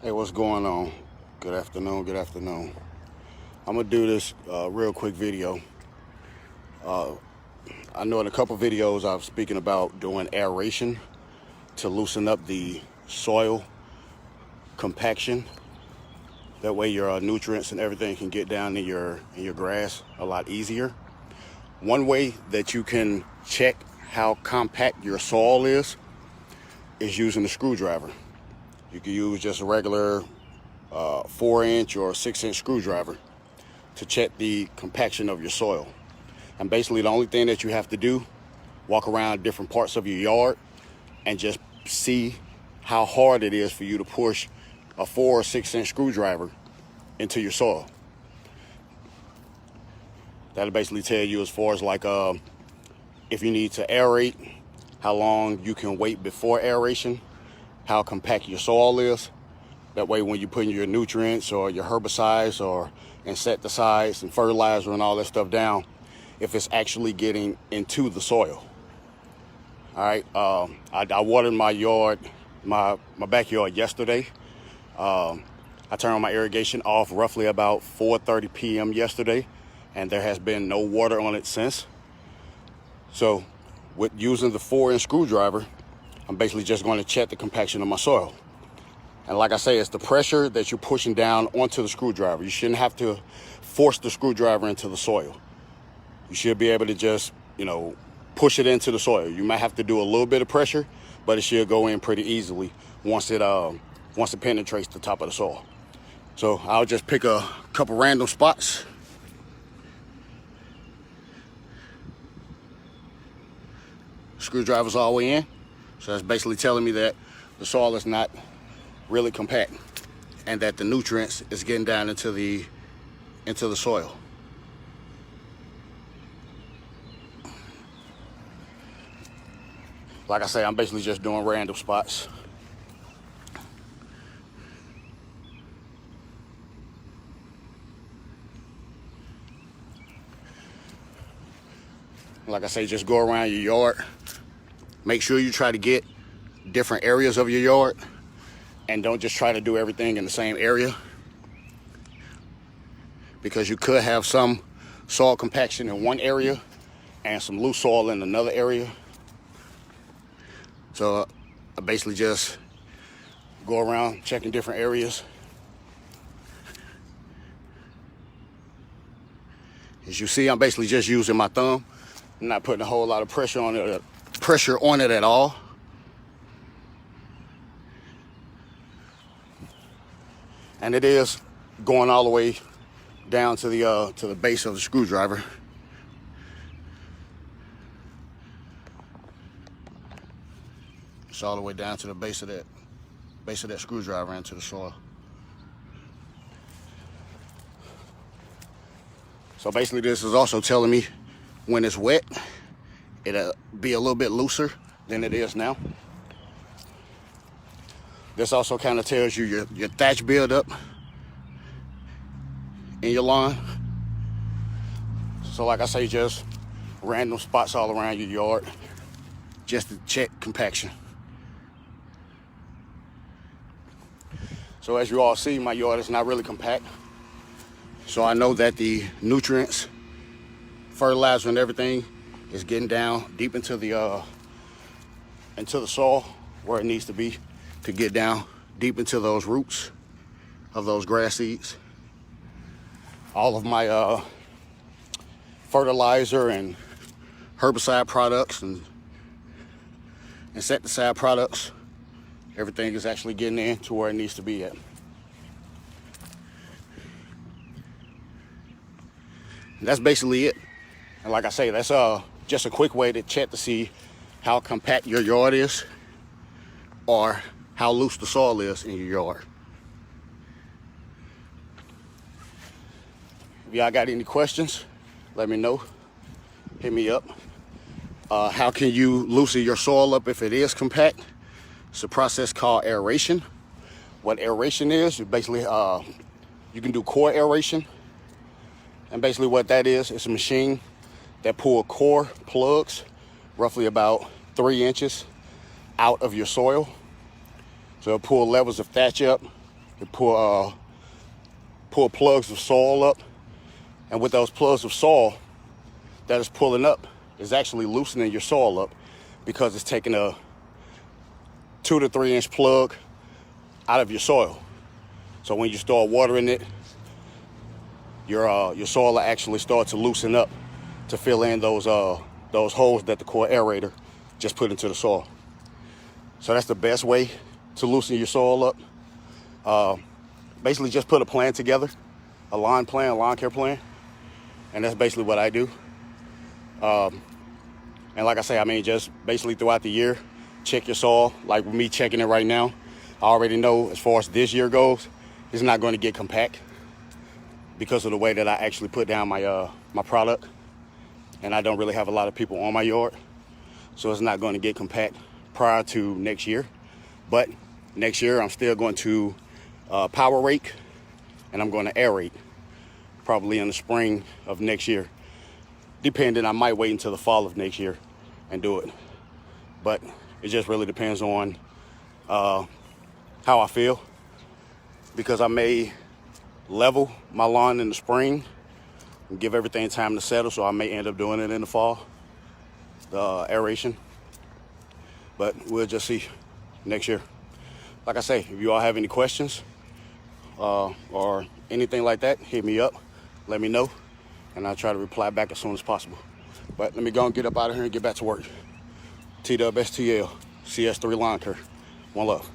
Hey, what's going on? Good afternoon, good afternoon. I'm gonna do this real quick video. I know in a couple videos I was speaking about doing aeration to loosen up the soil compaction. That way your nutrients and everything can get down in your grass a lot easier. One way that you can check how compact your soil is using a screwdriver. You can use just a regular 4-inch or 6-inch screwdriver to check the compaction of your soil. And basically the only thing that you have to do, walk around different parts of your yard and just see how hard it is for you to push a 4 or 6-inch screwdriver into your soil. That'll basically tell you as far as like if you need to aerate, how long you can wait before aeration, how compact your soil is. That way when you put your nutrients or your herbicides or insecticides and fertilizer and all that stuff down, if it's actually getting into the soil. All right, I watered my yard, my backyard yesterday. I turned on my irrigation off roughly about 4:30 p.m. yesterday, and there has been no water on it since. So with using the 4-inch screwdriver, I'm basically just going to check the compaction of my soil. And like I say, it's the pressure that you're pushing down onto the screwdriver. You shouldn't have to force the screwdriver into the soil. You should be able to just, push it into the soil. You might have to do a little bit of pressure, but it should go in pretty easily once it penetrates the top of the soil. So I'll just pick a couple random spots. Screwdriver's all the way in. So that's basically telling me that the soil is not really compact and that the nutrients is getting down into the soil. Like I say, I'm basically just doing random spots. Like I say, just go around your yard. Make sure you try to get different areas of your yard and don't just try to do everything in the same area, because you could have some soil compaction in one area and some loose soil in another area. So I basically just go around checking different areas. As you see, I'm basically just using my thumb. I'm not putting a whole lot of pressure on it at all. And it is going all the way down to the base of the screwdriver. It's all the way down to the base of that screwdriver into the soil. So basically this is also telling me when it's wet, it'll be a little bit looser than it is now. This also kind of tells you your thatch buildup in your lawn. So like I say, just random spots all around your yard just to check compaction. So as you all see, my yard is not really compact. So I know that the nutrients, fertilizer and everything is getting down deep into the soil where it needs to be to get down deep into those roots of those grass seeds. All of my fertilizer and herbicide products and insecticide products, everything is actually getting in to where it needs to be at. And that's basically it. And like I say, that's just a quick way to check to see how compact your yard is or how loose the soil is in your yard. If y'all got any questions, let me know. Hit me up. How can you loosen your soil up if it is compact? It's a process called aeration. What aeration is, basically you can do core aeration. And basically what that is, it's a machine that pull core plugs roughly about 3 inches out of your soil. So it'll pull levels of thatch up to pull plugs of soil up. And with those plugs of soil that is pulling up is actually loosening your soil up, because it's taking a 2 to 3 inch plug out of your soil. So when you start watering it, your soil will actually start to loosen up to fill in those holes that the core aerator just put into the soil. So that's the best way to loosen your soil up. Basically just put a plan together, a lawn plan, a lawn care plan. And that's basically what I do. And like I say, I mean, just basically throughout the year, check your soil. Like with me checking it right now, I already know as far as this year goes, it's not going to get compact because of the way that I actually put down my product. And I don't really have a lot of people on my yard, so it's not going to get compact prior to next year. But next year, I'm still going to power rake, and I'm going to aerate probably in the spring of next year. Depending, I might wait until the fall of next year and do it. But it just really depends on how I feel, because I may level my lawn in the spring and give everything time to settle, so I may end up doing it in the fall, the aeration. But we'll just see next year. Like I say, if you all have any questions or anything like that, hit me up, let me know, and I'll try to reply back as soon as possible. But let me go and get up out of here and get back to work. TWSTL, CS3 Lawn Care. One love.